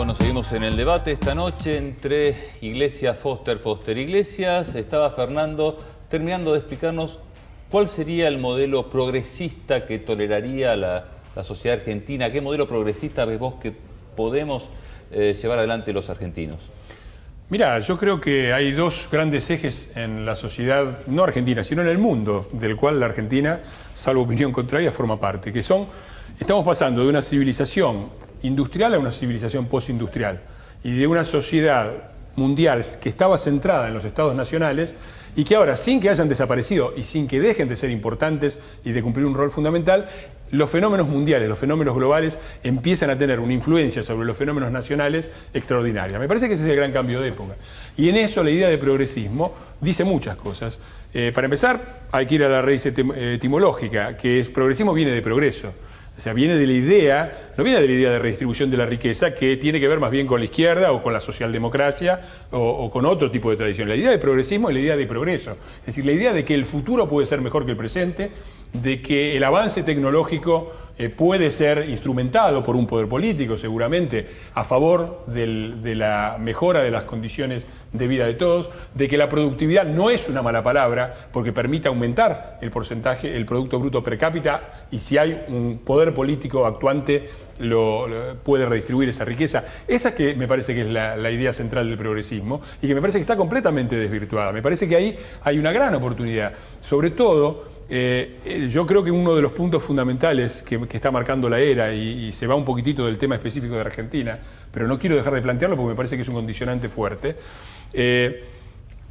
Bueno, seguimos en el debate esta noche entre Iglesias, Foster Iglesias. Estaba Fernando terminando de explicarnos cuál sería el modelo progresista que toleraría la sociedad argentina. ¿Qué modelo progresista ves vos que podemos llevar adelante los argentinos? Mirá, yo creo que hay dos grandes ejes en la sociedad, no argentina, sino en el mundo, del cual la Argentina, salvo opinión contraria, forma parte, que son, estamos pasando de una civilización industrial a una civilización postindustrial y de una sociedad mundial que estaba centrada en los estados nacionales y que ahora, sin que hayan desaparecido y sin que dejen de ser importantes y de cumplir un rol fundamental, los fenómenos mundiales, los fenómenos globales empiezan a tener una influencia sobre los fenómenos nacionales extraordinaria. Me parece que ese es el gran cambio de época. Y en eso la idea de progresismo dice muchas cosas. Para empezar, hay que ir a la raíz etimológica, que es progresismo viene de progreso. O sea, viene de la idea, no viene de la idea de redistribución de la riqueza, que tiene que ver más bien con la izquierda o con la socialdemocracia o con otro tipo de tradición. La idea de progresismo es la idea de progreso. Es decir, la idea de que el futuro puede ser mejor que el presente, de que el avance tecnológico puede ser instrumentado por un poder político, seguramente, a favor de la mejora de las condiciones de vida de todos, de que la productividad no es una mala palabra, porque permite aumentar el porcentaje, el Producto Bruto per cápita, y si hay un poder político actuante, puede redistribuir esa riqueza. Esa que me parece que es la idea central del progresismo, y que me parece que está completamente desvirtuada. Me parece que ahí hay una gran oportunidad, sobre todo. Yo creo que uno de los puntos fundamentales que está marcando la era, y se va un poquitito del tema específico de Argentina, pero no quiero dejar de plantearlo porque me parece que es un condicionante fuerte.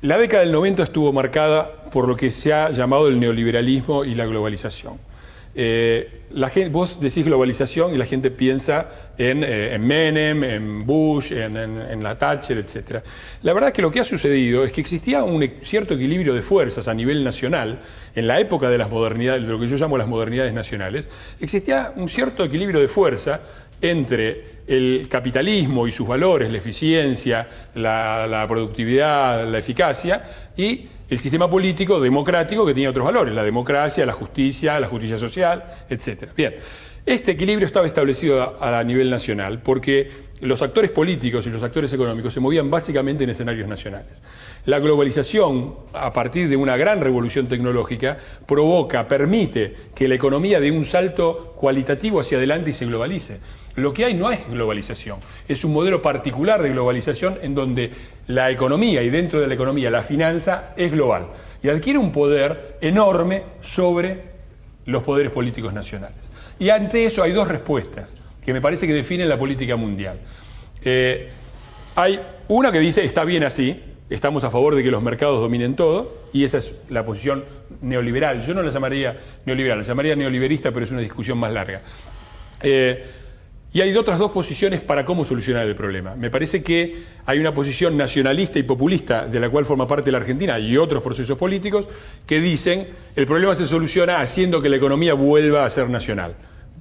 La década del 90 estuvo marcada por lo que se ha llamado el neoliberalismo y la globalización. Vos decís globalización y la gente piensa en Menem, en Bush, en la Thatcher, etc. La verdad es que lo que ha sucedido es que existía un cierto equilibrio de fuerzas a nivel nacional. En la época de las modernidades, de lo que yo llamo las modernidades nacionales, existía un cierto equilibrio de fuerza entre el capitalismo y sus valores, la eficiencia, la productividad, la eficacia, y el sistema político democrático que tenía otros valores, la democracia, la justicia social, etc. Bien, este equilibrio estaba establecido a nivel nacional porque los actores políticos y los actores económicos se movían básicamente en escenarios nacionales. La globalización, a partir de una gran revolución tecnológica, permite que la economía dé un salto cualitativo hacia adelante y se globalice. Lo que hay no es globalización, es un modelo particular de globalización en donde la economía y dentro de la economía la finanza es global y adquiere un poder enorme sobre los poderes políticos nacionales. Y ante eso hay dos respuestas que me parece que definen la política mundial. Hay una que dice está bien así, estamos a favor de que los mercados dominen todo, y esa es la posición neoliberal. Yo no la llamaría neoliberal, la llamaría neoliberista, pero es una discusión más larga. Y hay otras dos posiciones para cómo solucionar el problema. Me parece que hay una posición nacionalista y populista, de la cual forma parte la Argentina y otros procesos políticos, que dicen el problema se soluciona haciendo que la economía vuelva a ser nacional,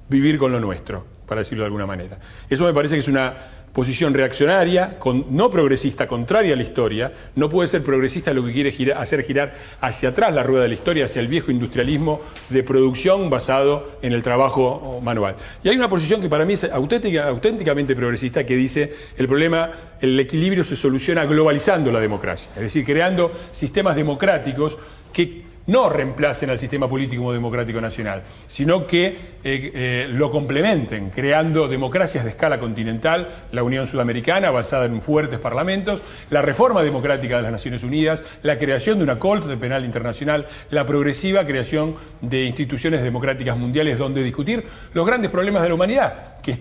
vivir con lo nuestro, para decirlo de alguna manera. Eso me parece que es una posición reaccionaria, no progresista, contraria a la historia. No puede ser progresista lo que quiere hacer girar hacia atrás la rueda de la historia, hacia el viejo industrialismo de producción basado en el trabajo manual. Y hay una posición que para mí es auténticamente progresista, que dice el equilibrio se soluciona globalizando la democracia, es decir, creando sistemas democráticos que no reemplacen al sistema político democrático nacional, sino que lo complementen, creando democracias de escala continental, la Unión Sudamericana basada en fuertes parlamentos, la reforma democrática de las Naciones Unidas, la creación de una Corte Penal Internacional, la progresiva creación de instituciones democráticas mundiales donde discutir los grandes problemas de la humanidad, que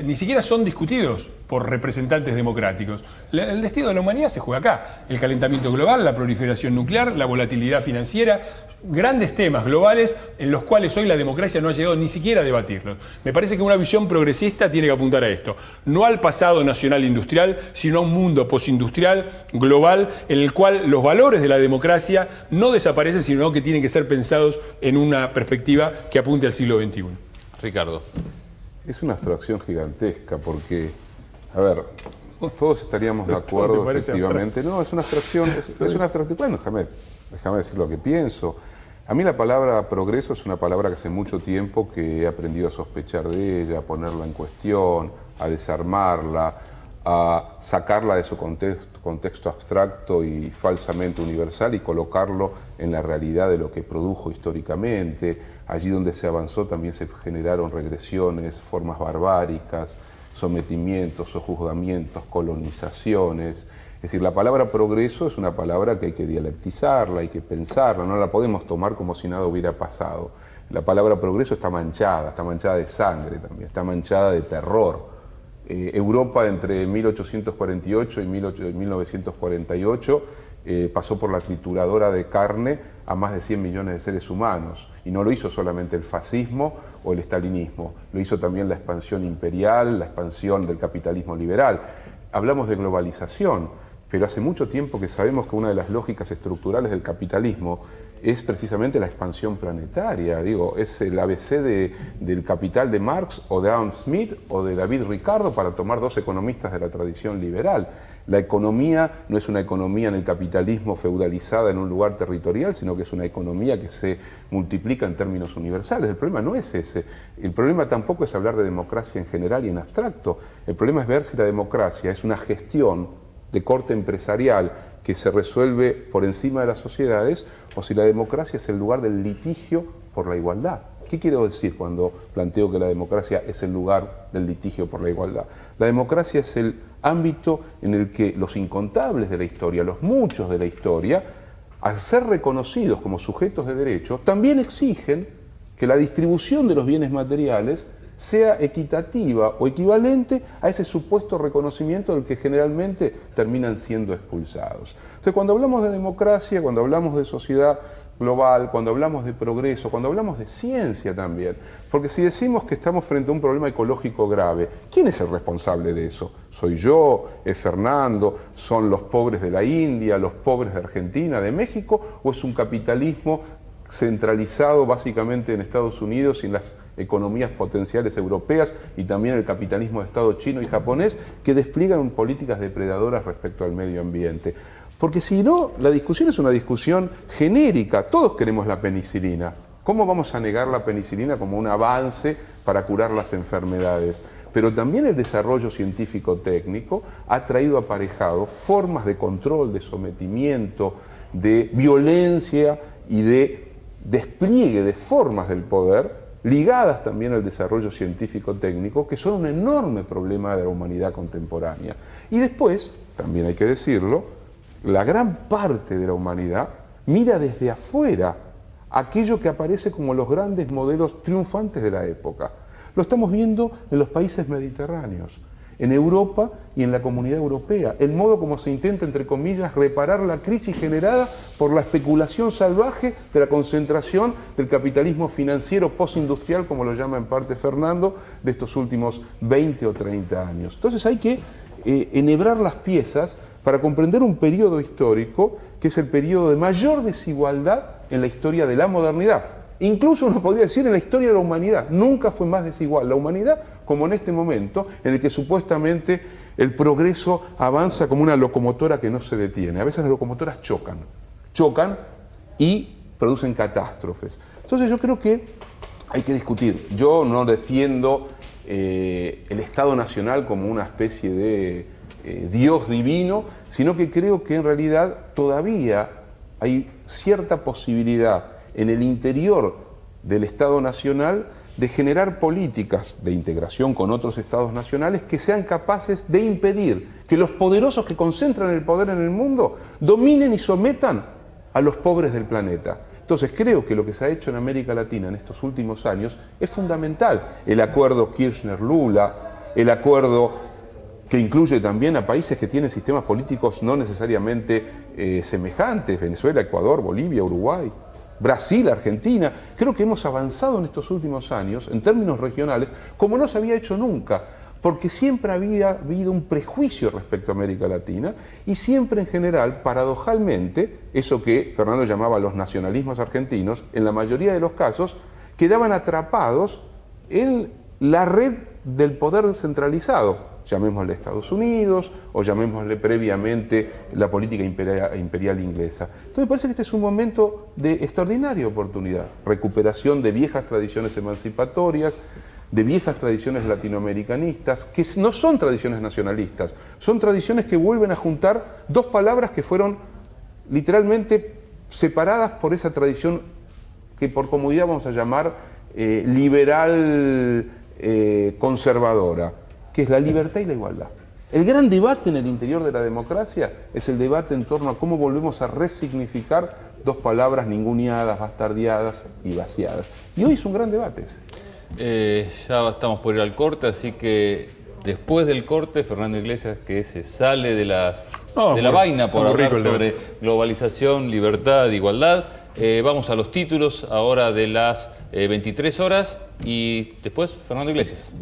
ni siquiera son discutidos por representantes democráticos. El destino de la humanidad se juega acá. El calentamiento global, la proliferación nuclear, la volatilidad financiera, grandes temas globales en los cuales hoy la democracia no ha llegado ni siquiera a debatirlos. Me parece que una visión progresista tiene que apuntar a esto. No al pasado nacional industrial, sino a un mundo postindustrial, global, en el cual los valores de la democracia no desaparecen, sino que tienen que ser pensados en una perspectiva que apunte al siglo XXI. Ricardo. Es una abstracción gigantesca porque, a ver, todos estaríamos de acuerdo efectivamente. No, es una abstracción, es una abstracción. Bueno, déjame decir lo que pienso. A mí la palabra progreso es una palabra que hace mucho tiempo que he aprendido a sospechar de ella, a ponerla en cuestión, a desarmarla, a sacarla de su contexto abstracto y falsamente universal y colocarlo en la realidad de lo que produjo históricamente. Allí donde se avanzó también se generaron regresiones, formas barbáricas, sometimientos, sojuzgamientos, colonizaciones. Es decir, la palabra progreso es una palabra que hay que dialectizarla, hay que pensarla, no la podemos tomar como si nada hubiera pasado. La palabra progreso está manchada de sangre también, está manchada de terror. Europa entre 1848 y 1948 pasó por la trituradora de carne a más de 100 millones de seres humanos. Y no lo hizo solamente el fascismo o el estalinismo, lo hizo también la expansión imperial, la expansión del capitalismo liberal. Hablamos de globalización, pero hace mucho tiempo que sabemos que una de las lógicas estructurales del capitalismo es precisamente la expansión planetaria. Digo, es el ABC del Capital de Marx o de Adam Smith o de David Ricardo, para tomar dos economistas de la tradición liberal. La economía no es una economía en el capitalismo feudalizada en un lugar territorial, sino que es una economía que se multiplica en términos universales. El problema no es ese. El problema tampoco es hablar de democracia en general y en abstracto. El problema es ver si la democracia es una gestión de corte empresarial que se resuelve por encima de las sociedades, o si la democracia es el lugar del litigio por la igualdad. ¿Qué quiero decir cuando planteo que la democracia es el lugar del litigio por la igualdad? La democracia es el ámbito en el que los incontables de la historia, los muchos de la historia, al ser reconocidos como sujetos de derecho, también exigen que la distribución de los bienes materiales sea equitativa o equivalente a ese supuesto reconocimiento del que generalmente terminan siendo expulsados. Entonces, cuando hablamos de democracia, cuando hablamos de sociedad global, cuando hablamos de progreso, cuando hablamos de ciencia también, porque si decimos que estamos frente a un problema ecológico grave, ¿quién es el responsable de eso? ¿Soy yo? ¿Es Fernando? ¿Son los pobres de la India? ¿Los pobres de Argentina? ¿De México? ¿O es un capitalismo centralizado básicamente en Estados Unidos y en las economías potenciales europeas y también el capitalismo de Estado chino y japonés, que despliegan políticas depredadoras respecto al medio ambiente? Porque si no, la discusión es una discusión genérica. Todos queremos la penicilina. ¿Cómo vamos a negar la penicilina como un avance para curar las enfermedades? Pero también el desarrollo científico-técnico ha traído aparejado formas de control, de sometimiento, de violencia y de despliegue de formas del poder ligadas también al desarrollo científico-técnico, que son un enorme problema de la humanidad contemporánea. Y después, también hay que decirlo, la gran parte de la humanidad mira desde afuera aquello que aparece como los grandes modelos triunfantes de la época. Lo estamos viendo en los países mediterráneos, en Europa y en la Comunidad Europea, el modo como se intenta, entre comillas, reparar la crisis generada por la especulación salvaje de la concentración del capitalismo financiero postindustrial, como lo llama en parte Fernando, de estos últimos 20 o 30 años. Entonces hay que enhebrar las piezas para comprender un periodo histórico que es el periodo de mayor desigualdad en la historia de la modernidad. Incluso uno podría decir en la historia de la humanidad. Nunca fue más desigual la humanidad como en este momento, en el que supuestamente el progreso avanza como una locomotora que no se detiene. A veces las locomotoras chocan y producen catástrofes. Entonces yo creo que hay que discutir. Yo no defiendo el Estado Nacional como una especie de Dios divino, sino que creo que en realidad todavía hay cierta posibilidad en el interior del Estado Nacional de generar políticas de integración con otros Estados nacionales que sean capaces de impedir que los poderosos que concentran el poder en el mundo dominen y sometan a los pobres del planeta. Entonces creo que lo que se ha hecho en América Latina en estos últimos años es fundamental. El acuerdo Kirchner-Lula, el acuerdo que incluye también a países que tienen sistemas políticos no necesariamente semejantes, Venezuela, Ecuador, Bolivia, Uruguay, Brasil, Argentina. Creo que hemos avanzado en estos últimos años, en términos regionales, como no se había hecho nunca, porque siempre había habido un prejuicio respecto a América Latina y siempre en general, paradojalmente, eso que Fernando llamaba los nacionalismos argentinos, en la mayoría de los casos, quedaban atrapados en la red del poder descentralizado, llamémosle Estados Unidos o llamémosle previamente la política imperial inglesa. Entonces me parece que este es un momento de extraordinaria oportunidad, recuperación de viejas tradiciones emancipatorias, de viejas tradiciones latinoamericanistas, que no son tradiciones nacionalistas, son tradiciones que vuelven a juntar dos palabras que fueron literalmente separadas por esa tradición que por comodidad vamos a llamar liberal conservadora, que es la libertad y la igualdad. El gran debate en el interior de la democracia es el debate en torno a cómo volvemos a resignificar dos palabras ninguneadas, bastardeadas y vaciadas. Y hoy es un gran debate ese. Ya estamos por ir al corte, así que después del corte, Fernando Iglesias, que se sale de la vaina por hablar sobre globalización, libertad, igualdad. Vamos a los títulos ahora de las 23 horas y después Fernando Iglesias.